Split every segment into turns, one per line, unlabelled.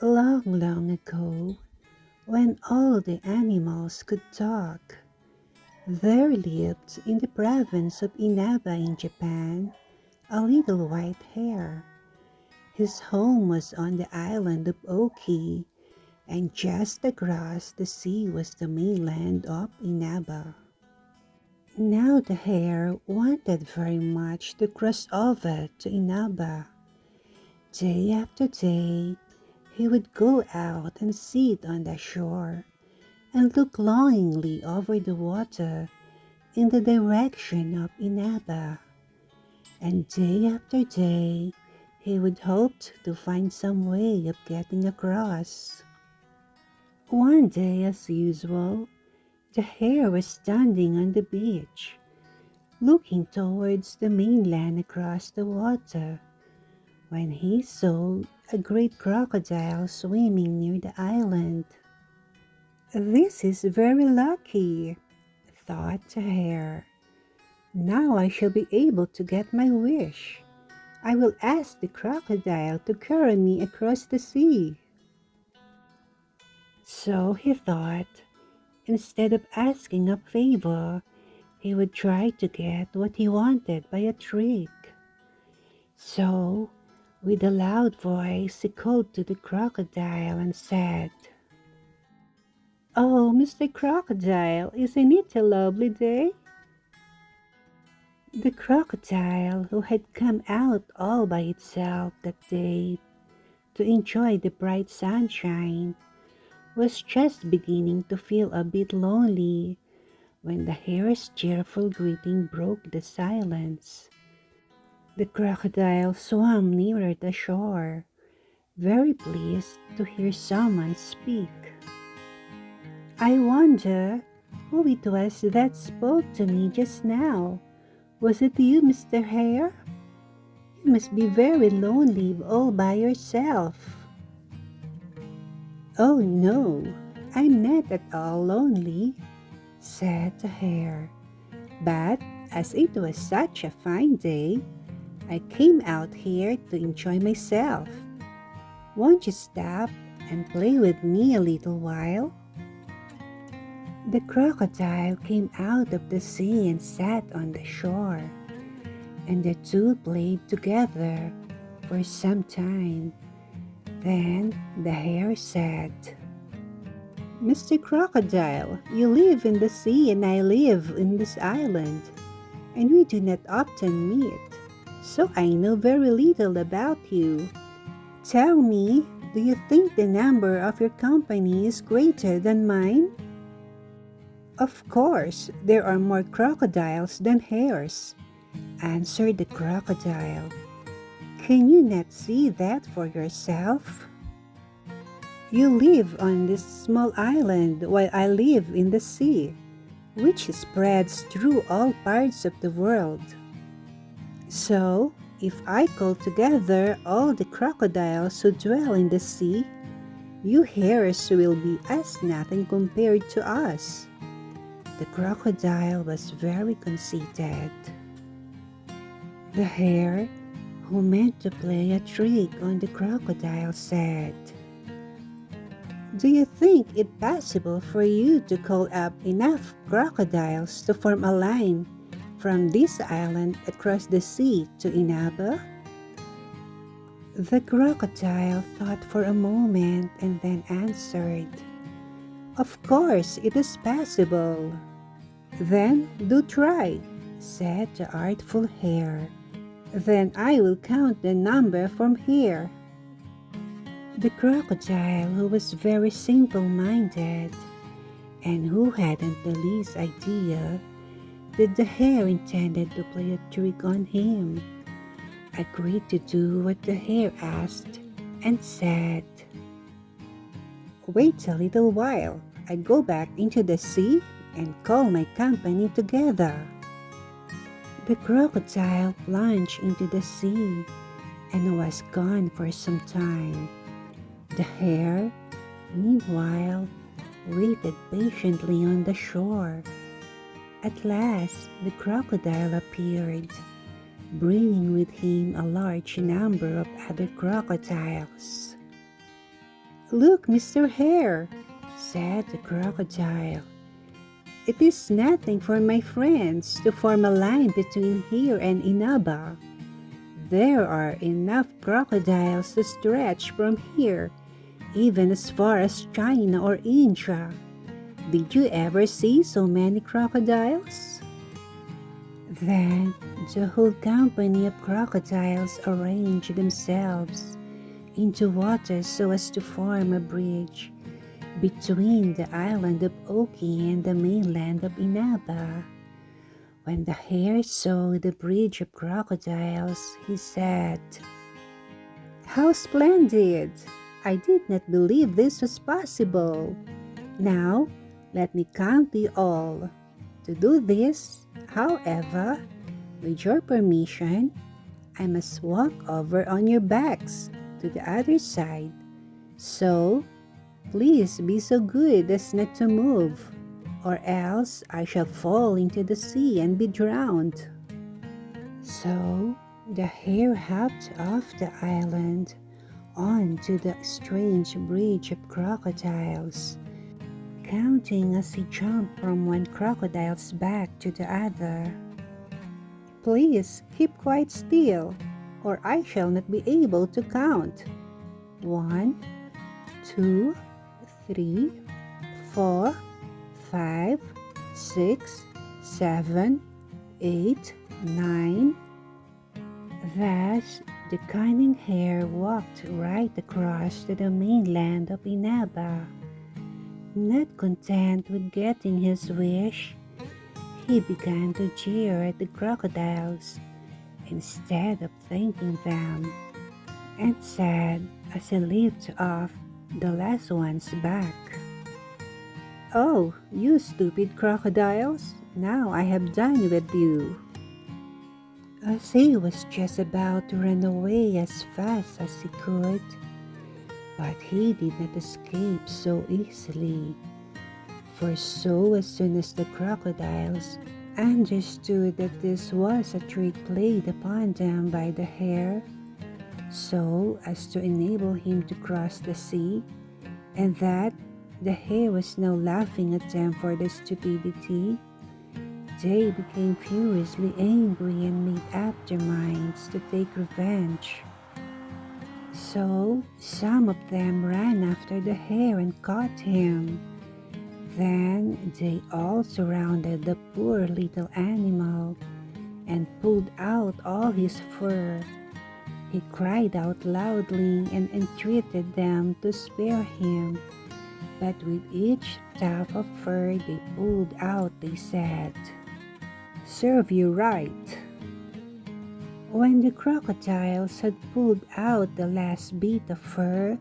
Long, long ago, when all the animals could talk, there lived in the province of Inaba in Japan a little white hare. His home was on the island of Oki, and just across the sea was the mainland of Inaba. Now the hare wanted very much to cross over to Inaba. Day after day, he would go out and sit on the shore and look longingly over the water in the direction of Inaba. And day after day, he would hope to find some way of getting across. One day, as usual, the hare was standing on the beach, looking towards the mainland across the water, when he saw a great crocodile swimming near the island. "This is very lucky," thought the hare. "Now I shall be able to get my wish. I will ask the crocodile to carry me across the sea." So he thought, instead of asking a favor, he would try to get what he wanted by a trick. So, with a loud voice, he called to the crocodile and said, "Oh, Mr. Crocodile, isn't it a lovely day?" The crocodile, who had come out all by itself that day to enjoy the bright sunshine, was just beginning to feel a bit lonely when the hare's cheerful greeting broke the silence. The crocodile swam nearer the shore, very pleased to hear someone speak. "I wonder who it was that spoke to me just now. Was it you, Mr. Hare? You must be very lonely all by yourself." "Oh no, I'm not at all lonely," said the hare. "But as it was such a fine day, I came out here to enjoy myself. Won't you stop and play with me a little while?" The crocodile came out of the sea and sat on the shore, and the two played together for some time. Then the hare said, "Mr. Crocodile, you live in the sea and I live in this island, and we do not often meet, so I know very little about you. Tell me, do you think the number of your company is greater than mine?" "Of course, there are more crocodiles than hares," answered the crocodile. "Can you not see that for yourself? You live on this small island while I live in the sea, which spreads through all parts of the world. So, if I call together all the crocodiles who dwell in the sea, you hares will be as nothing compared to us." The crocodile was very conceited. The hare, who meant to play a trick on the crocodile, said, "Do you think it possible for you to call up enough crocodiles to form a line from this island across the sea to Inaba?" The crocodile thought for a moment and then answered, "Of course it is possible." "Then do try," said the artful hare. "Then I will count the number from here." The crocodile, who was very simple-minded and who hadn't the least idea that the hare intended to play a trick on him, agreed to do what the hare asked and said, "Wait a little while. I go back into the sea and call my company together." The crocodile plunged into the sea and was gone for some time. The hare, meanwhile, waited patiently on the shore. At last, the crocodile appeared, bringing with him a large number of other crocodiles. "Look, Mr. Hare," said the crocodile. "It is nothing for my friends to form a line between here and Inaba. There are enough crocodiles to stretch from here, even as far as China or India. Did you ever see so many crocodiles?" Then the whole company of crocodiles arranged themselves into water so as to form a bridge between the island of Oki and the mainland of Inaba. When the hare saw the bridge of crocodiles, he said, "How splendid! I did not believe this was possible. Now, let me count you all. To do this, however, with your permission, I must walk over on your backs to the other side. So, please be so good as not to move, or else I shall fall into the sea and be drowned." So the hare hopped off the island onto the strange bridge of crocodiles, counting as he jumped from one crocodile's back to the other. "Please keep quite still, or I shall not be able to count. 1, 2, 3, 4, 5, 6, 7, 8, 9. Thus, the cunning hare walked right across to the mainland of Inaba. Not content with getting his wish, he began to jeer at the crocodiles instead of thanking them, and said as he leaped off the last one's back, "Oh, you stupid crocodiles, now I have done with you." As he was just about to run away as fast as he could, but he did not escape so easily, for as soon as the crocodiles understood that this was a trick played upon them by the hare, so as to enable him to cross the sea, and that the hare was now laughing at them for their stupidity, they became furiously angry and made up their minds to take revenge. So some of them ran after the hare and caught him. Then they all surrounded the poor little animal and pulled out all his fur. He cried out loudly and entreated them to spare him, but with each tuft of fur they pulled out, they said, "Serve you right." When the crocodiles had pulled out the last bit of fur,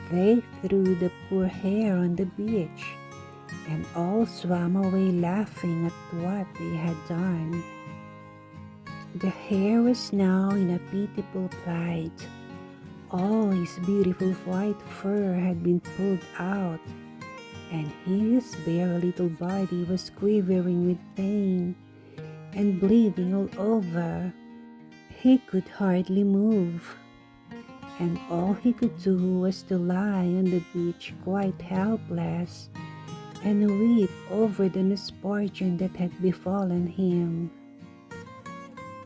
they threw the poor hare on the beach, and all swam away laughing at what they had done. The hare was now in a pitiful plight. All his beautiful white fur had been pulled out, and his bare little body was quivering with pain and bleeding all over. He could hardly move, and all he could do was to lie on the beach quite helpless and weep over the misfortune that had befallen him.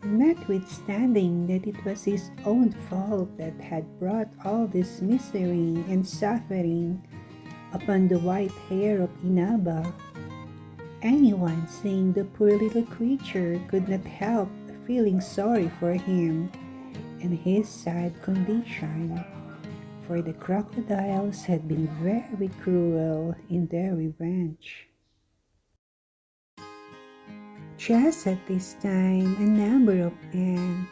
Notwithstanding that it was his own fault that had brought all this misery and suffering upon the white hare of Inaba, anyone seeing the poor little creature could not help feeling sorry for him and his sad condition, for the crocodiles had been very cruel in their revenge. Just at this time, a number of men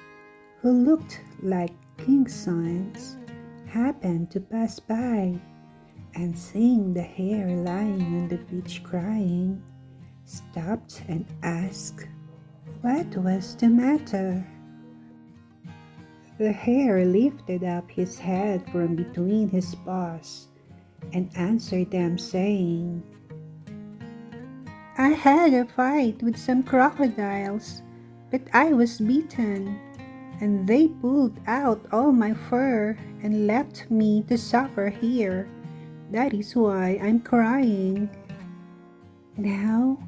who looked like king's sons happened to pass by, and seeing the hare lying on the beach crying, stopped and asked what was the matter. The hare lifted up his head from between his paws and answered them, saying, I had a fight with some crocodiles, but I was beaten, and they pulled out all my fur and left me to suffer here. That is why I'm crying. Now,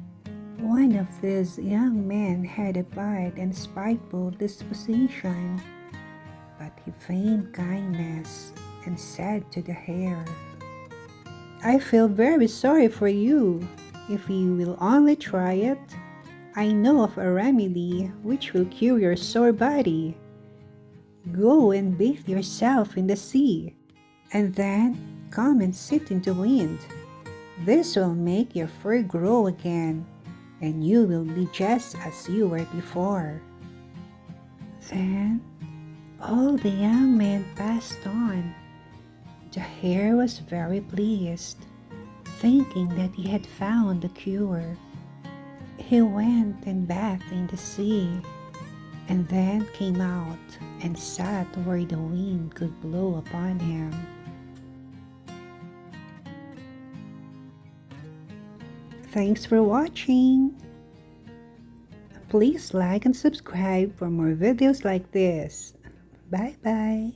one of these young men had a bad and spiteful disposition, but he feigned kindness and said to the hare, I feel very sorry for you. If you will only try it, I know of a remedy which will cure your sore body. Go and bathe yourself in the sea, and then come and sit in the wind. This will make your fur grow again, and you will be just as you were before. Then all the young men passed on. The hare was very pleased, thinking that he had found the cure. He went and bathed in the sea, and then came out and sat where the wind could blow upon him. Thanks for watching. Please like and subscribe for more videos like this. Bye bye.